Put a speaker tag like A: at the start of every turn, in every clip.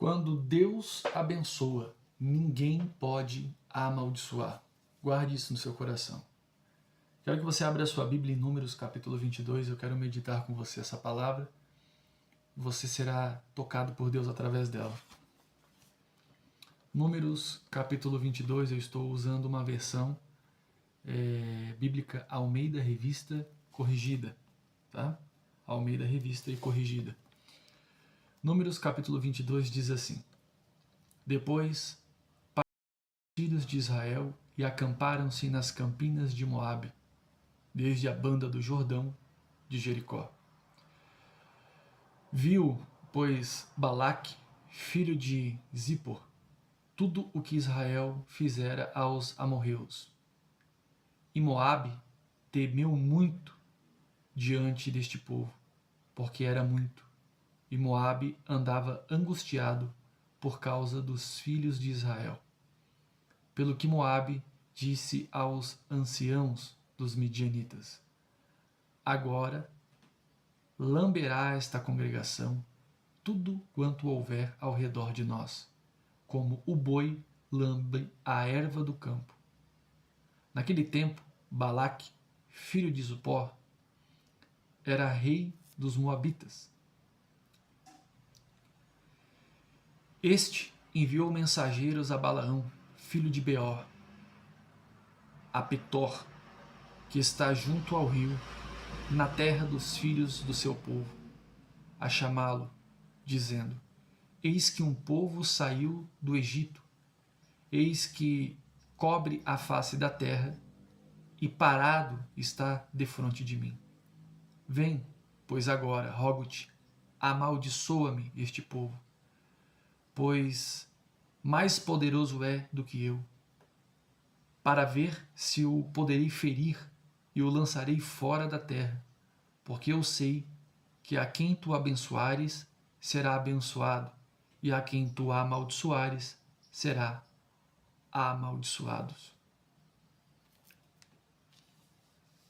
A: Quando Deus abençoa, ninguém pode amaldiçoar. Guarde isso no seu coração. Quero que você abra a sua Bíblia em Números capítulo 22. Eu quero meditar com você essa palavra. Você será tocado por Deus através dela. Números capítulo 22, eu estou usando uma versão bíblica Almeida Revista Corrigida. Tá? Almeida Revista e Corrigida. Números capítulo 22 diz assim: Depois os filhos de Israel e acamparam-se nas campinas de Moabe, desde a banda do Jordão de Jericó. Viu, pois, Balaque, filho de Zippor, tudo o que Israel fizera aos amorreus. E Moabe temeu muito diante deste povo, porque era muito, e Moabe andava angustiado por causa dos filhos de Israel. Pelo que Moabe disse aos anciãos dos midianitas: Agora lamberá esta congregação tudo quanto houver ao redor de nós, como o boi lambe a erva do campo. Naquele tempo, Balaque, filho de Zippor, era rei dos Moabitas. Este enviou mensageiros a Balaão, filho de Beor, a Petor, que está junto ao rio, na terra dos filhos do seu povo, a chamá-lo, dizendo: Eis que um povo saiu do Egito, eis que cobre a face da terra, e parado está defronte de mim. Vem, pois agora, rogo-te, amaldiçoa-me este povo, pois mais poderoso é do que eu, para ver se o poderei ferir e o lançarei fora da terra, porque eu sei que a quem tu abençoares será abençoado, e a quem tu amaldiçoares será amaldiçoado.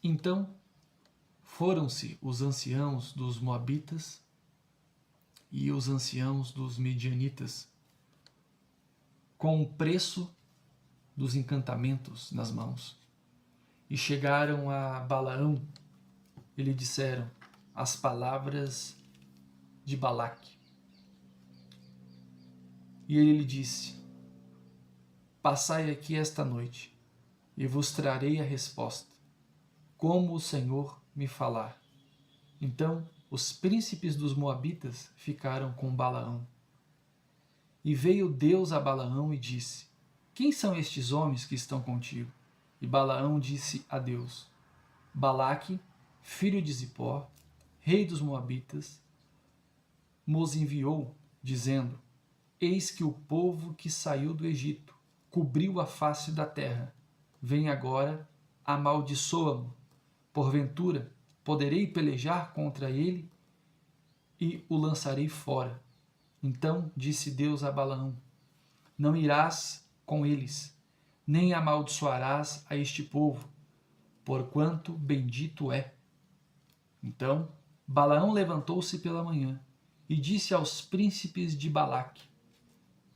A: Então foram-se os anciãos dos Moabitas e os anciãos dos Midianitas com o preço dos encantamentos nas mãos, e chegaram a Balaão e lhe disseram as palavras de Balaque. E ele lhe disse: Passai aqui esta noite, e vos trarei a resposta, como o Senhor me falar. Então os príncipes dos Moabitas ficaram com Balaão. E veio Deus a Balaão e disse: Quem são estes homens que estão contigo? E Balaão disse a Deus: Balaque, filho de Zippor, rei dos Moabitas, nos enviou, dizendo: Eis que o povo que saiu do Egito cobriu a face da terra. Vem agora, amaldiçoa-mo. Porventura, poderei pelejar contra ele e o lançarei fora. Então disse Deus a Balaão: Não irás com eles, nem amaldiçoarás a este povo, porquanto bendito é. Então Balaão levantou-se pela manhã e disse aos príncipes de Balaque: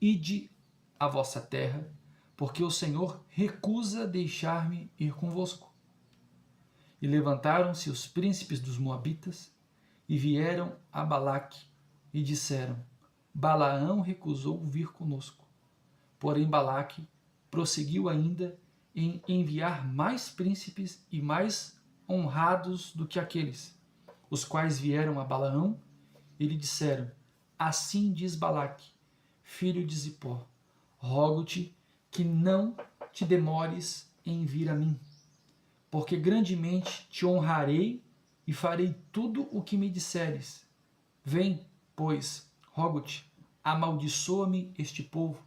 A: Ide à vossa terra, porque o Senhor recusa deixar-me ir convosco. E levantaram-se os príncipes dos Moabitas e vieram a Balaque e disseram: Balaão recusou vir conosco. Porém Balaque prosseguiu ainda em enviar mais príncipes e mais honrados do que aqueles, os quais vieram a Balaão e lhe disseram: Assim diz Balaque, filho de Zippor, rogo-te que não te demores em vir a mim, porque grandemente te honrarei e farei tudo o que me disseres. Vem, pois, rogo-te, amaldiçoa-me este povo.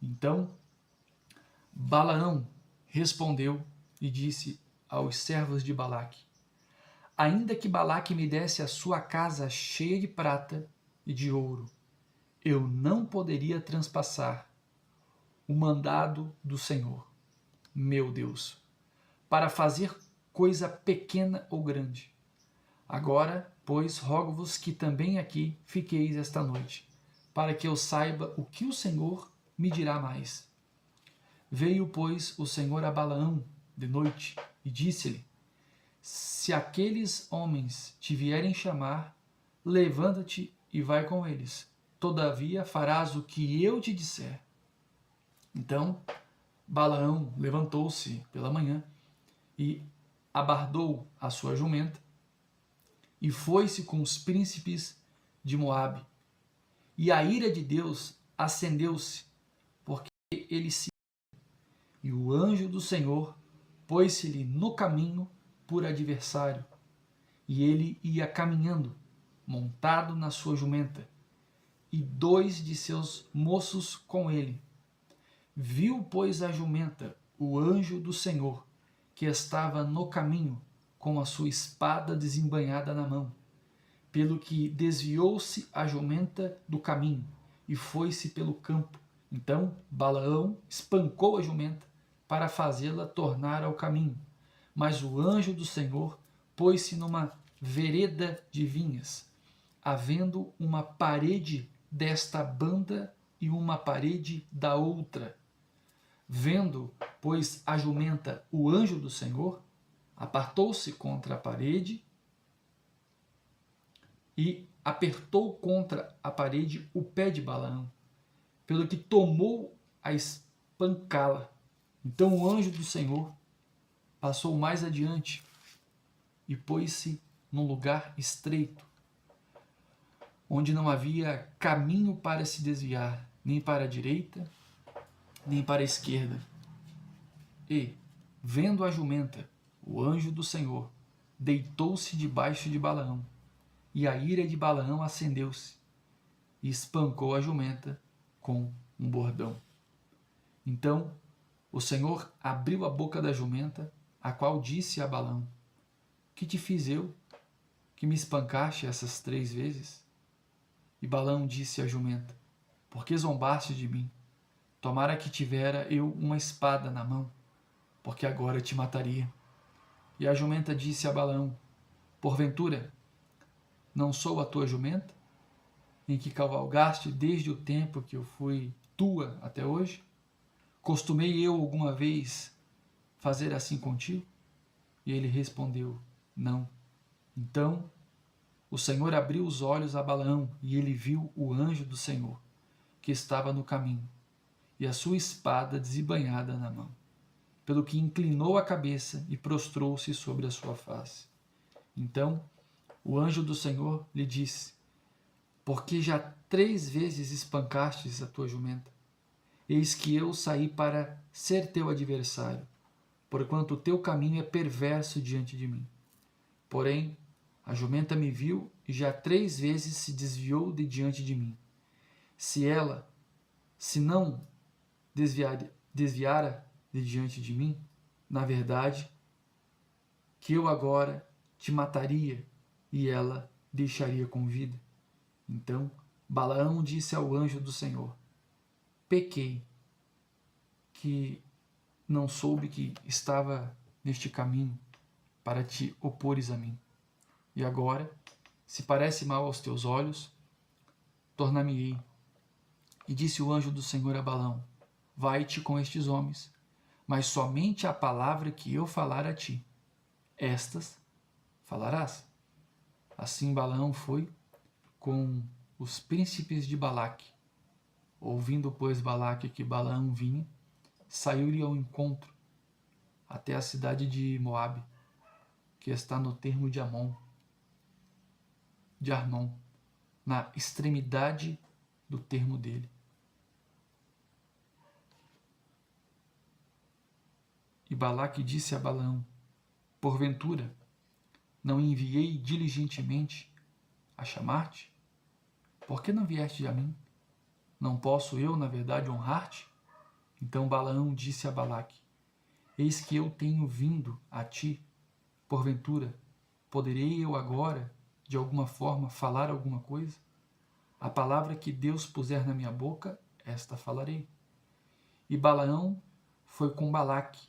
A: Então Balaão respondeu e disse aos servos de Balaque: Ainda que Balaque me desse a sua casa cheia de prata e de ouro, eu não poderia transpassar o mandado do Senhor, meu Deus, para fazer coisa pequena ou grande. Agora, pois, rogo-vos que também aqui fiqueis esta noite, para que eu saiba o que o Senhor me dirá mais. Veio, pois, o Senhor a Balaão de noite e disse-lhe: Se aqueles homens te vierem chamar, levanta-te e vai com eles. Todavia farás o que eu te disser. Então Balaão levantou-se pela manhã e abardou a sua jumenta e foi-se com os príncipes de Moabe. E a ira de Deus acendeu-se, porque ele se... E o anjo do Senhor pôs-se-lhe no caminho por adversário, e ele ia caminhando, montado na sua jumenta, e 2 de seus moços com ele. Viu, pois, a jumenta o anjo do Senhor, que estava no caminho, com a sua espada desembainhada na mão, pelo que desviou-se a jumenta do caminho, e foi-se pelo campo. Então Balaão espancou a jumenta, para fazê-la tornar ao caminho. Mas o anjo do Senhor pôs-se numa vereda de vinhas, havendo uma parede desta banda e uma parede da outra. Vendo, pois, a jumenta o anjo do Senhor, apartou-se contra a parede e apertou contra a parede o pé de Balaão, pelo que tomou a espancá-la. Então o anjo do Senhor passou mais adiante e pôs-se num lugar estreito, onde não havia caminho para se desviar, nem para a direita, nem para a esquerda. E, vendo a jumenta, o anjo do Senhor deitou-se debaixo de Balaão, e a ira de Balaão acendeu-se, e espancou a jumenta com um bordão. Então o Senhor abriu a boca da jumenta, a qual disse a Balaão: Que te fiz eu, que me espancaste essas 3 vezes? E Balaão disse à jumenta: Por que zombaste de mim? Tomara que tivera eu uma espada na mão, porque agora te mataria. E a jumenta disse a Balaão: Porventura, não sou a tua jumenta, em que cavalgaste desde o tempo que eu fui tua até hoje? Costumei eu alguma vez fazer assim contigo? E ele respondeu: Não. Então o Senhor abriu os olhos a Balaão, e ele viu o anjo do Senhor, que estava no caminho, e a sua espada desembainhada na mão, pelo que inclinou a cabeça e prostrou-se sobre a sua face. Então o anjo do Senhor lhe disse: Porque já 3 vezes espancastes a tua jumenta? Eis que eu saí para ser teu adversário, porquanto o teu caminho é perverso diante de mim. Porém, a jumenta me viu e já 3 vezes se desviou de diante de mim. Se não desviara de diante de mim, na verdade, que eu agora te mataria e ela deixaria com vida. Então Balaão disse ao anjo do Senhor: Pequei, que não soube que estava neste caminho para te opores a mim. E agora, se parece mal aos teus olhos, tornar-me-ei. E disse o anjo do Senhor a Balaão: Vai-te com estes homens, mas somente a palavra que eu falar a ti, estas falarás. Assim Balaão foi com os príncipes de Balaque. Ouvindo, pois, Balaque que Balaão vinha, saiu-lhe ao encontro até a cidade de Moabe, que está no termo de Arnon, na extremidade do termo dele. E Balaque disse a Balaão: Porventura, não enviei diligentemente a chamar-te? Por que não vieste a mim? Não posso eu, na verdade, honrar-te? Então Balaão disse a Balaque: Eis que eu tenho vindo a ti. Porventura, poderei eu agora, de alguma forma, falar alguma coisa? A palavra que Deus puser na minha boca, esta falarei. E Balaão foi com Balaque,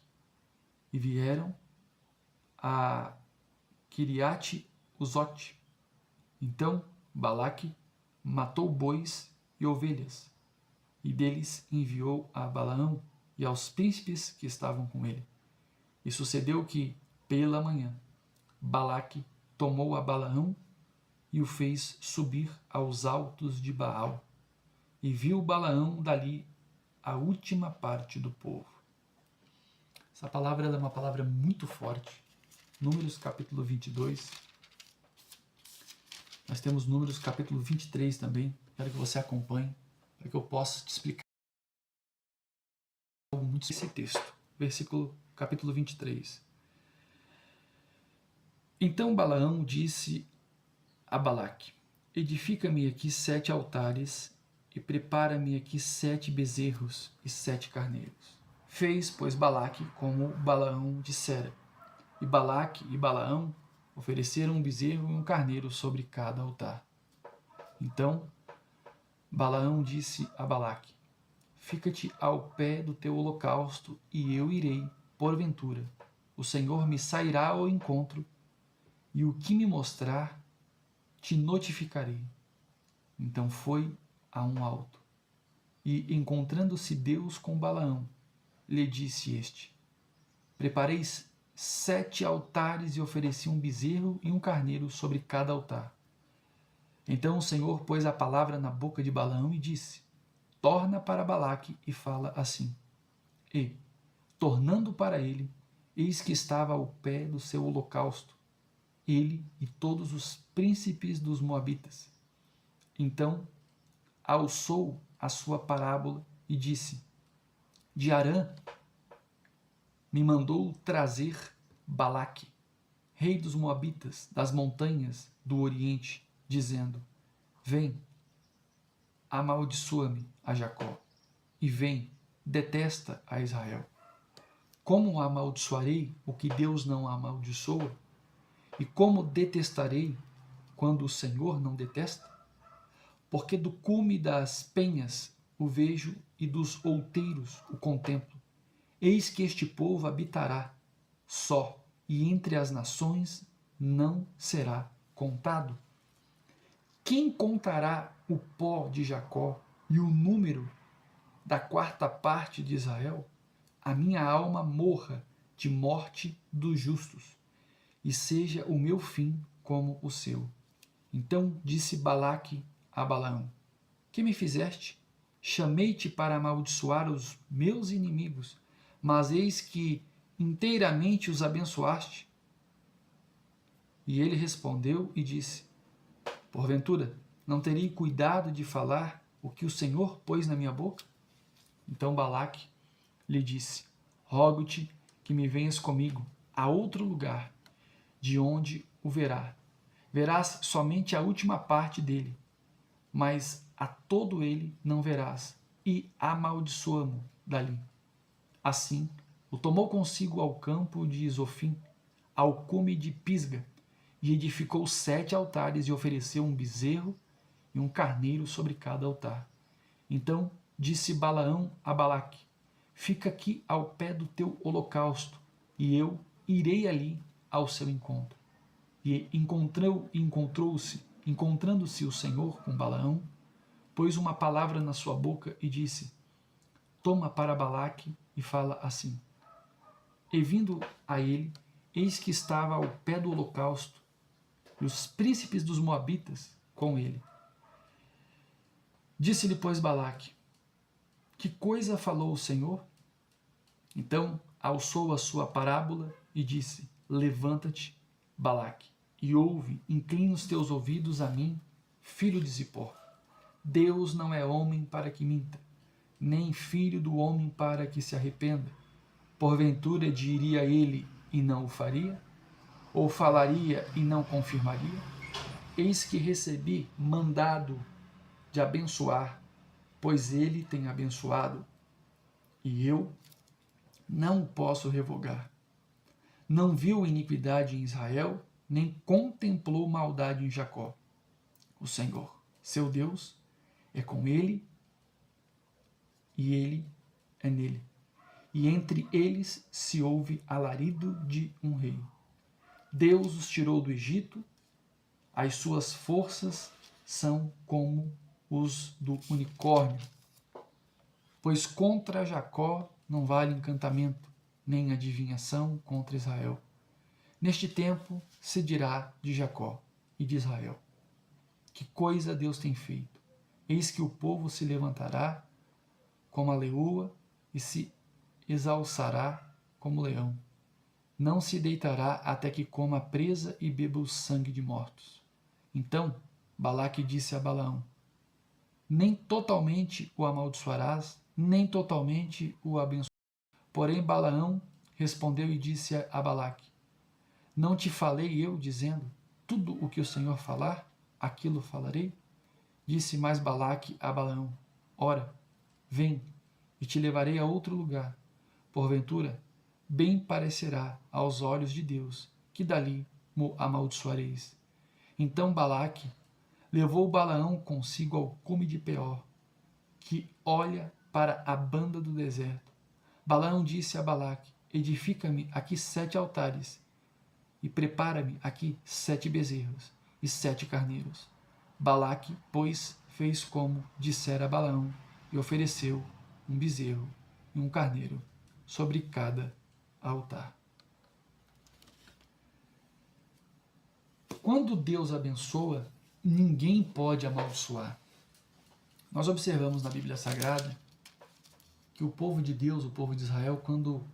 A: e vieram a Quiriate-Uzote. Então Balaque matou bois e ovelhas, e deles enviou a Balaão e aos príncipes que estavam com ele. E sucedeu que, pela manhã, Balaque tomou a Balaão e o fez subir aos altos de Baal, e viu Balaão dali a última parte do povo. Essa palavra é uma palavra muito forte. Números capítulo 22. Nós temos Números capítulo 23 também. Quero que você acompanhe, para que eu possa te explicar algo muito esse texto. Capítulo 23. Então Balaão disse a Balaque: edifica-me aqui 7 altares e prepara-me aqui 7 bezerros e 7 carneiros. Fez, pois, Balaque como Balaão dissera. E Balaque e Balaão ofereceram um bezerro e um carneiro sobre cada altar. Então Balaão disse a Balaque: fica-te ao pé do teu holocausto, e eu irei, porventura. O Senhor me sairá ao encontro, e o que me mostrar, te notificarei. Então foi a um alto. E, encontrando-se Deus com Balaão, lhe disse este: prepareis 7 altares e ofereci um bezerro e um carneiro sobre cada altar. Então o Senhor pôs a palavra na boca de Balaão e disse: torna para Balaque e fala assim. E, tornando para ele, eis que estava ao pé do seu holocausto, ele e todos os príncipes dos Moabitas. Então alçou a sua parábola e disse: de Arã me mandou trazer Balaque, rei dos Moabitas, das montanhas do Oriente, dizendo: vem, amaldiçoa-me a Jacó, e vem, detesta a Israel. Como amaldiçoarei o que Deus não amaldiçoa? E como detestarei quando o Senhor não detesta? Porque do cume das penhas o vejo e dos outeiros o contemplo. Eis que este povo habitará só, e entre as nações não será contado. Quem contará o pó de Jacó e o número da 4ª parte de Israel? A minha alma morra de morte dos justos, e seja o meu fim como o seu. Então disse Balaque a Balaão: que me fizeste? Chamei-te para amaldiçoar os meus inimigos, mas eis que inteiramente os abençoaste. E ele respondeu e disse: porventura, não terei cuidado de falar o que o Senhor pôs na minha boca? Então Balaque lhe disse: rogo-te que me venhas comigo a outro lugar, de onde o verás somente a última parte dele, mas a todo ele não verás, e amaldiçoa-mo dali. Assim, o tomou consigo ao campo de Zofim, ao cume de Pisga, e edificou 7 altares e ofereceu um bezerro e um carneiro sobre cada altar. Então disse Balaão a Balaque: fica aqui ao pé do teu holocausto, e eu irei ali ao seu encontro. E encontrando-se o Senhor com Balaão, pôs uma palavra na sua boca e disse: toma para Balaque e fala assim. E vindo a ele, eis que estava ao pé do holocausto, e os príncipes dos Moabitas com ele. Disse-lhe, pois, Balaque: que coisa falou o Senhor? Então alçou a sua parábola e disse: levanta-te, Balaque, e ouve, inclina os teus ouvidos a mim, filho de Zippor. Deus não é homem para que minta, nem filho do homem para que se arrependa. Porventura diria ele e não o faria? Ou falaria e não confirmaria? Eis que recebi mandado de abençoar, pois ele tem abençoado, e eu não o posso revogar. Não viu iniquidade em Israel, nem contemplou maldade em Jacó. O Senhor, seu Deus, é com ele, e ele é nele. E entre eles se ouve alarido de um rei. Deus os tirou do Egito, as suas forças são como os do unicórnio. Pois contra Jacó não vale encantamento, nem adivinhação contra Israel. Neste tempo se dirá de Jacó e de Israel: que coisa Deus tem feito! Eis que o povo se levantará como a leoa e se exalçará como o leão. Não se deitará até que coma a presa e beba o sangue de mortos. Então Balaque disse a Balaão: nem totalmente o amaldiçoarás, nem totalmente o abençoarás. Porém Balaão respondeu e disse a Balaque: não te falei eu, dizendo, tudo o que o Senhor falar, aquilo falarei? Disse mais Balaque a Balaão: ora, vem, e te levarei a outro lugar. Porventura, bem parecerá aos olhos de Deus, que dali mo amaldiçoareis. Então Balaque levou Balaão consigo ao cume de Peor, que olha para a banda do deserto. Balaão disse a Balaque: edifica-me aqui 7 altares, e prepara-me aqui 7 bezerros e 7 carneiros. Balaque, pois, fez como dissera Balaão, e ofereceu um bezerro e um carneiro sobre cada altar. Quando Deus abençoa, ninguém pode amaldiçoar. Nós observamos na Bíblia Sagrada que o povo de Deus, o povo de Israel, quando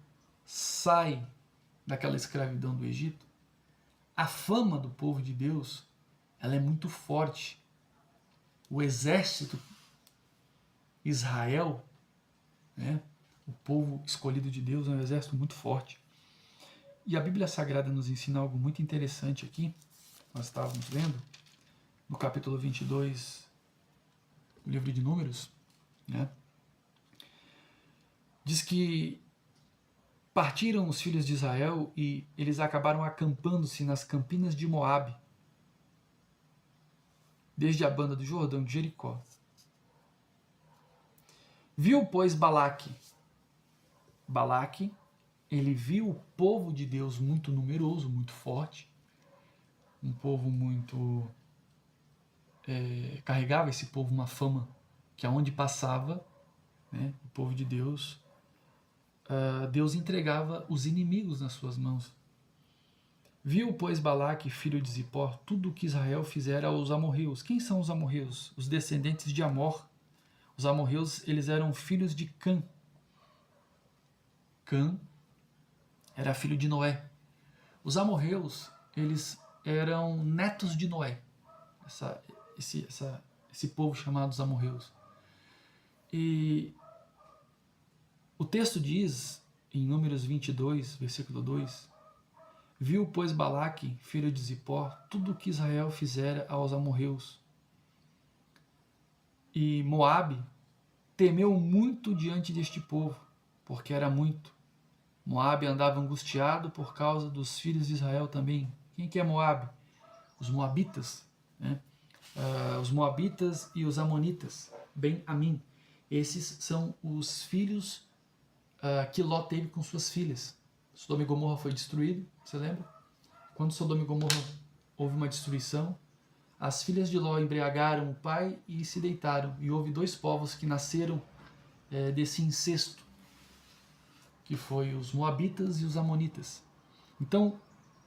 A: sai daquela escravidão do Egito, a fama do povo de Deus, ela é muito forte. O exército Israel, né, o povo escolhido de Deus, é um exército muito forte. E a Bíblia Sagrada nos ensina algo muito interessante aqui. Nós estávamos lendo no capítulo 22 do livro de Números, né? Diz que partiram os filhos de Israel e eles acabaram acampando-se nas campinas de Moabe, desde a banda do Jordão de Jericó. Viu, pois, Balaque, ele viu o povo de Deus muito numeroso, muito forte, um povo muito... carregava esse povo uma fama, que aonde passava, né, o povo de Deus, Deus entregava os inimigos nas suas mãos. Viu, pois, Balaque, filho de Zippor, tudo o que Israel fizera aos amorreus. Quem são os amorreus? Os descendentes de Amor. Os amorreus, eles eram filhos de Cã. Cã era filho de Noé. Os amorreus, eles eram netos de Noé. Esse povo chamado os amorreus. E o texto diz, em Números 22, versículo 2, viu, pois, Balaque, filho de Zippor, tudo o que Israel fizera aos amorreus. E Moabe temeu muito diante deste povo, porque era muito. Moabe andava angustiado por causa dos filhos de Israel também. Quem que é Moabe? Os moabitas, né? Os moabitas e os amonitas, Ben-Amim. Esses são os filhos que Ló teve com suas filhas. Sodoma e Gomorra foi destruído, você lembra? Quando Sodoma e Gomorra houve uma destruição, as filhas de Ló embriagaram o pai e se deitaram. E houve 2 povos que nasceram desse incesto, que foi os moabitas e os amonitas. Então,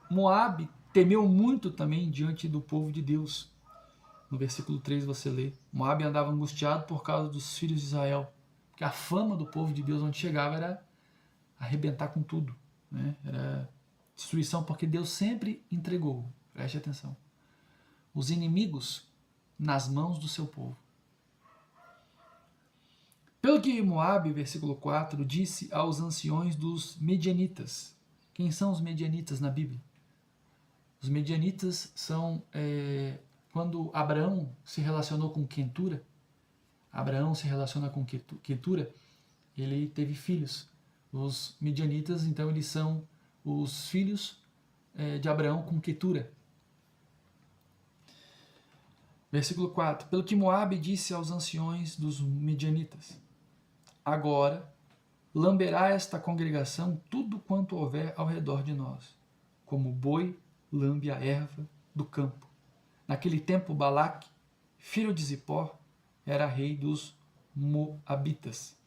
A: Moabe temeu muito também diante do povo de Deus. No versículo 3 você lê, Moabe andava angustiado por causa dos filhos de Israel, porque a fama do povo de Deus onde chegava era arrebentar com tudo, né? Era destruição, porque Deus sempre entregou, preste atenção, os inimigos nas mãos do seu povo. Pelo que Moabe, versículo 4, disse aos anciões dos medianitas. Quem são os medianitas na Bíblia? Os medianitas são quando Abraão se relacionou com Quentura. Abraão se relaciona com Quentura, ele teve filhos. Os medianitas, então, eles são os filhos de Abraão com Quetura. Versículo 4. Pelo que Moabe disse aos anciões dos medianitas: agora lamberá esta congregação tudo quanto houver ao redor de nós, como o boi lambe a erva do campo. Naquele tempo Balaque, filho de Zippor, era rei dos Moabitas.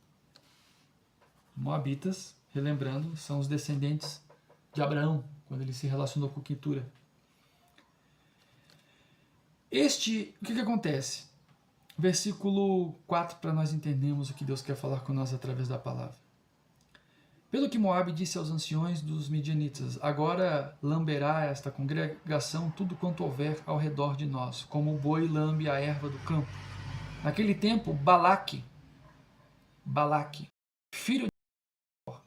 A: Moabitas, relembrando, são os descendentes de Abraão, quando ele se relacionou com Quetura. O que acontece? Versículo 4, para nós entendermos o que Deus quer falar com nós através da palavra. Pelo que Moabe disse aos anciões dos midianitas, agora lamberá esta congregação tudo quanto houver ao redor de nós, como o boi lambe a erva do campo. Naquele tempo, Balaque, filho de Beor,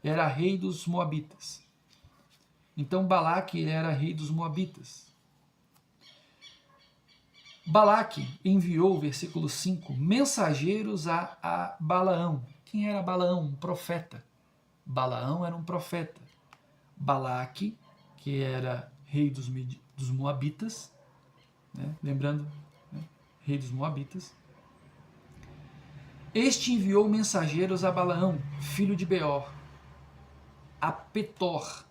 A: era rei dos Moabitas. Então Balaque era rei dos Moabitas. Balaque enviou, versículo 5, mensageiros a Balaão. Quem era Balaão? Um profeta. Balaão era um profeta. Balaque, que era rei dos Moabitas, né? Lembrando, né? Rei dos Moabitas. Este enviou mensageiros a Balaão, filho de Beor, a Petor,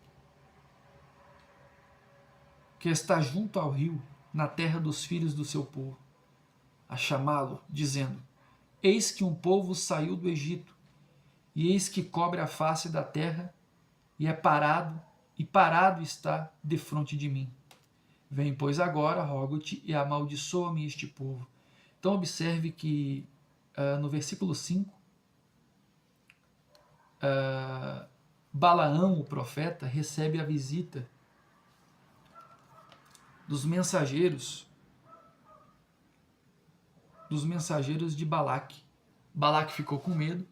A: que está junto ao rio, na terra dos filhos do seu povo, a chamá-lo, dizendo: Eis que um povo saiu do Egito, e eis que cobre a face da terra, e parado está defronte de mim. Vem, pois, agora, rogo-te, e amaldiçoa-me este povo. Então observe que no versículo 5, Balaão, o profeta, recebe a visita dos mensageiros de Balaque. Balaque ficou com medo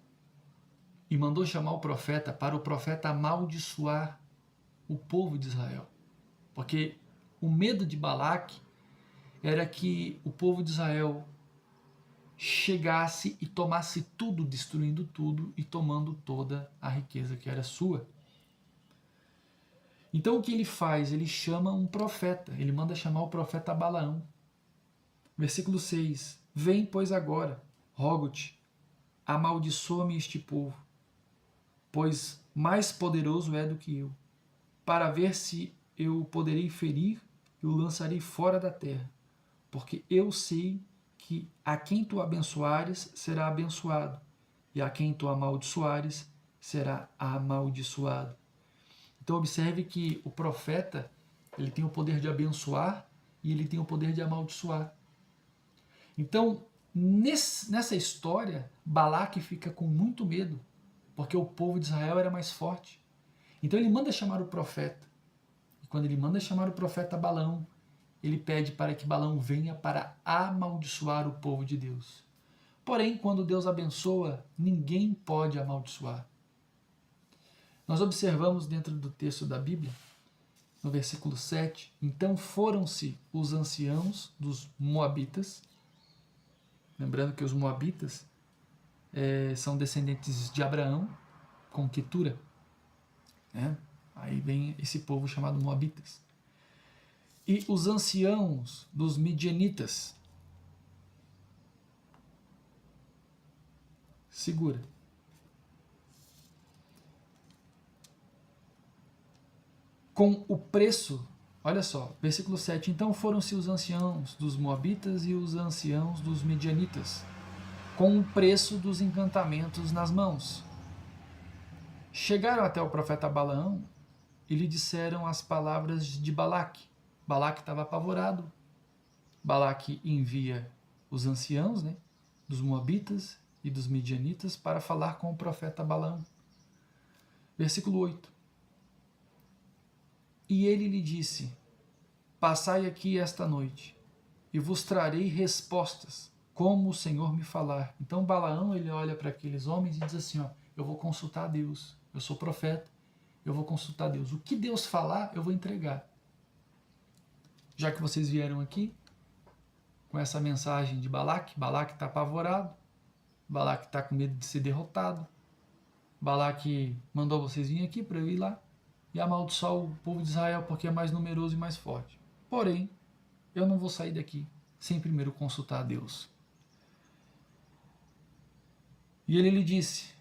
A: e mandou chamar o profeta para o profeta amaldiçoar o povo de Israel. Porque o medo de Balaque era que o povo de Israel chegasse e tomasse tudo, destruindo tudo e tomando toda a riqueza que era sua. Então o que ele faz? Ele chama um profeta, ele manda chamar o profeta Balaão. Versículo 6, vem, pois, agora, rogo-te, amaldiçoa-me este povo, pois mais poderoso é do que eu, para ver se eu o poderei ferir e o lançarei fora da terra, porque eu sei que a quem tu abençoares será abençoado, e a quem tu amaldiçoares será amaldiçoado. Então observe que o profeta, ele tem o poder de abençoar e ele tem o poder de amaldiçoar. Então, nessa história, Balaque fica com muito medo, porque o povo de Israel era mais forte. Então ele manda chamar o profeta. E quando ele manda chamar o profeta Balaão, ele pede para que Balaão venha para amaldiçoar o povo de Deus. Porém, quando Deus abençoa, ninguém pode amaldiçoar. Nós observamos dentro do texto da Bíblia, no versículo 7, então foram-se os anciãos dos Moabitas, lembrando que os Moabitas são descendentes de Abraão, com Quetura, né? Aí vem esse povo chamado Moabitas. E os anciãos dos Midianitas. Segura. Com o preço, olha só, versículo 7. Então foram-se os anciãos dos Moabitas e os anciãos dos Midianitas, com o preço dos encantamentos nas mãos. Chegaram até o profeta Balaão e lhe disseram as palavras de Balaque. Balaque estava apavorado. Balaque envia os anciãos, né, dos Moabitas e dos Midianitas para falar com o profeta Balaão. Versículo 8. E ele lhe disse: Passai aqui esta noite, e vos trarei respostas, como o Senhor me falar. Então Balaão, ele olha para aqueles homens e diz assim: ó, eu vou consultar a Deus, eu sou profeta, eu vou consultar a Deus. O que Deus falar, eu vou entregar. Já que vocês vieram aqui com essa mensagem de Balaque, Balaque está apavorado, Balaque está com medo de ser derrotado, Balaque mandou vocês virem aqui para eu ir lá e amaldiçoar o povo de Israel porque é mais numeroso e mais forte. Porém, eu não vou sair daqui sem primeiro consultar a Deus. E ele lhe disse: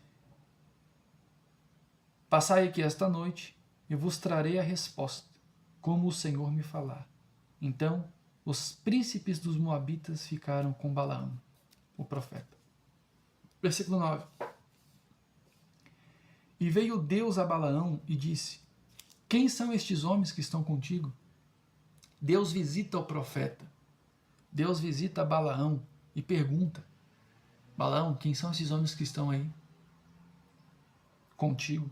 A: Passai aqui esta noite e vos trarei a resposta, como o Senhor me falar. Então, os príncipes dos Moabitas ficaram com Balaão. o profeta. Versículo 9. E veio Deus a Balaão e disse: quem são estes homens que estão contigo? Deus visita o profeta. Deus visita Balaão e pergunta: Balaão, quem são esses homens que estão aí contigo?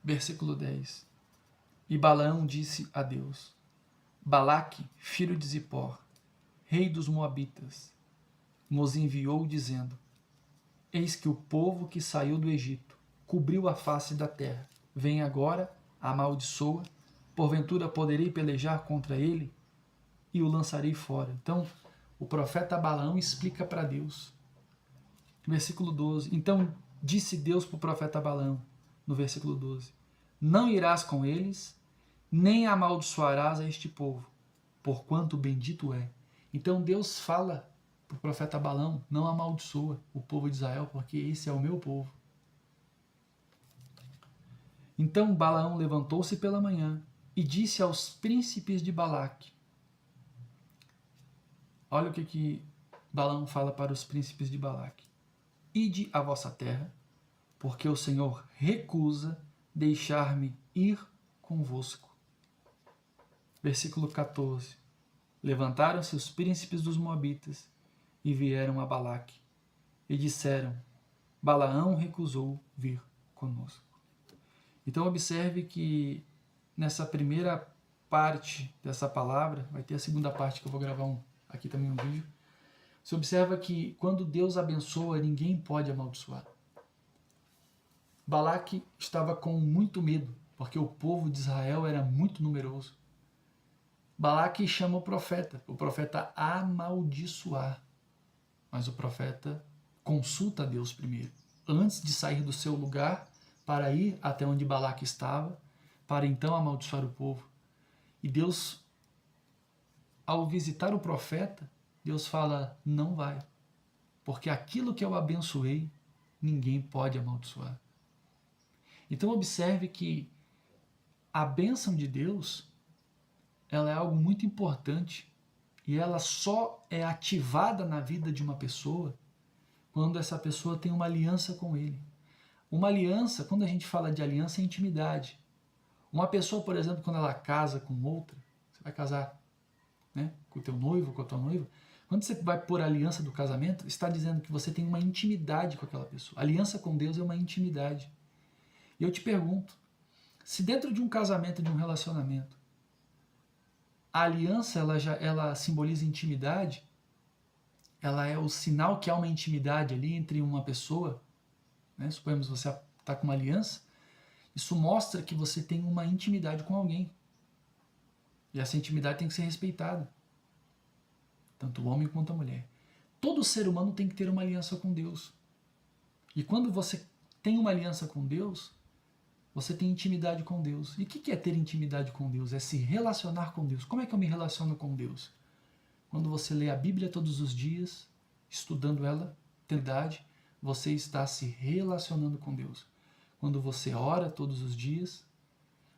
A: Versículo 10. E Balaão disse a Deus: Balaque, filho de Zippor, rei dos Moabitas, nos enviou dizendo: eis que o povo que saiu do Egito cobriu a face da terra. Vem agora, amaldiçoa, porventura poderei pelejar contra ele e o lançarei fora. Então, o profeta Balaão explica para Deus. Versículo 12. Então disse Deus para o profeta Balaão, no versículo 12: não irás com eles, nem amaldiçoarás a este povo, porquanto bendito é. Então Deus fala para o profeta Balaão: não amaldiçoa o povo de Israel, porque esse é o meu povo. Então Balaão levantou-se pela manhã e disse aos príncipes de Balaque. Olha o que Balaão fala para os príncipes de Balaque: ide à vossa terra, porque o Senhor recusa deixar-me ir convosco. Versículo 14. Levantaram-se os príncipes dos Moabitas e vieram a Balaque e disseram: Balaão recusou vir conosco. Então observe que nessa primeira parte dessa palavra, vai ter a segunda parte que eu vou gravar aqui também um vídeo. Você observa que quando Deus abençoa, ninguém pode amaldiçoar. Balaque estava com muito medo, porque o povo de Israel era muito numeroso. Balaque chama o profeta a amaldiçoar. Mas o profeta consulta a Deus primeiro, antes de sair do seu lugar para ir até onde Balaque estava, para então amaldiçoar o povo. E Deus, ao visitar o profeta, Deus fala: não vai, porque aquilo que eu abençoei, ninguém pode amaldiçoar. Então observe que a bênção de Deus, ela é algo muito importante e ela só é ativada na vida de uma pessoa quando essa pessoa tem uma aliança com ele. Uma aliança, quando a gente fala de aliança, é intimidade. Uma pessoa, por exemplo, quando ela casa com outra, você vai casar, né, com o teu noivo, com a tua noiva, quando você vai pôr a aliança do casamento, está dizendo que você tem uma intimidade com aquela pessoa. A aliança com Deus é uma intimidade. E eu te pergunto, se dentro de um casamento, de um relacionamento, a aliança ela simboliza intimidade, ela é o sinal que há uma intimidade ali entre uma pessoa, né? Suponhamos que você está com uma aliança, isso mostra que você tem uma intimidade com alguém. E essa intimidade tem que ser respeitada, tanto o homem quanto a mulher. Todo ser humano tem que ter uma aliança com Deus. E quando você tem uma aliança com Deus, você tem intimidade com Deus. E o que é ter intimidade com Deus? É se relacionar com Deus. Como é que eu me relaciono com Deus? Quando você lê a Bíblia todos os dias, estudando ela, eternidade, você está se relacionando com Deus. Quando você ora todos os dias,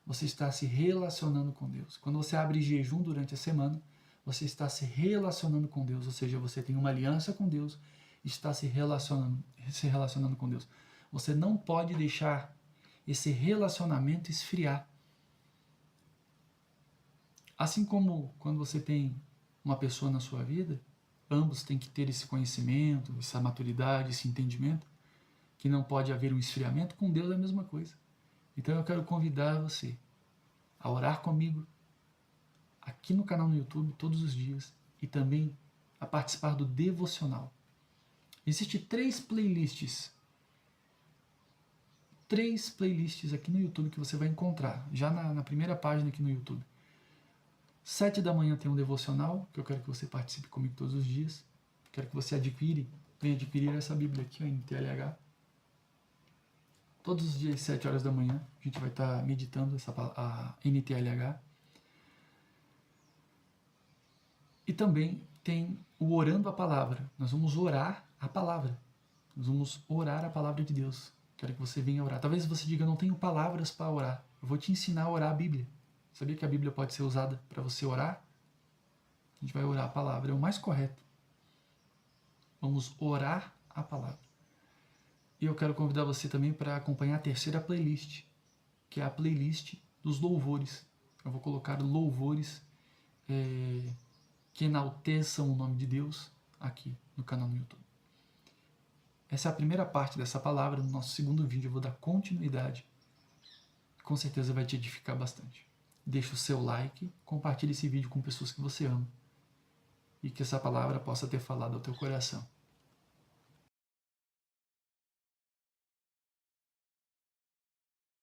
A: você está se relacionando com Deus. Quando você abre jejum durante a semana, você está se relacionando com Deus. Ou seja, você tem uma aliança com Deus e está se relacionando com Deus. Você não pode deixar esse relacionamento esfriar. Assim como quando você tem uma pessoa na sua vida, ambos têm que ter esse conhecimento, essa maturidade, esse entendimento, que não pode haver um esfriamento. Com Deus é a mesma coisa. Então eu quero convidar você a orar comigo aqui no canal no YouTube todos os dias e também a participar do devocional. Existem três playlists aqui no YouTube que você vai encontrar, já na primeira página aqui no YouTube. 7 da manhã tem um devocional, que eu quero que você participe comigo todos os dias. Quero que você venha adquirir essa Bíblia aqui, ó, em TLH. Todos os dias, 7 horas da manhã, a gente vai estar meditando a NTLH. E também tem o Orando a Palavra. Nós vamos orar a palavra. Nós vamos orar a palavra de Deus. Quero que você venha orar. Talvez você diga: não tenho palavras para orar. Eu vou te ensinar a orar a Bíblia. Sabia que a Bíblia pode ser usada para você orar? A gente vai orar a palavra, é o mais correto. Vamos orar a palavra. E eu quero convidar você também para acompanhar a terceira playlist, que é a playlist dos louvores. Eu vou colocar louvores que enalteçam o nome de Deus aqui no canal no YouTube. Essa é a primeira parte dessa palavra. No nosso segundo vídeo eu vou dar continuidade. Com certeza vai te edificar bastante. Deixa o seu like, compartilhe esse vídeo com pessoas que você ama e que essa palavra possa ter falado ao teu coração.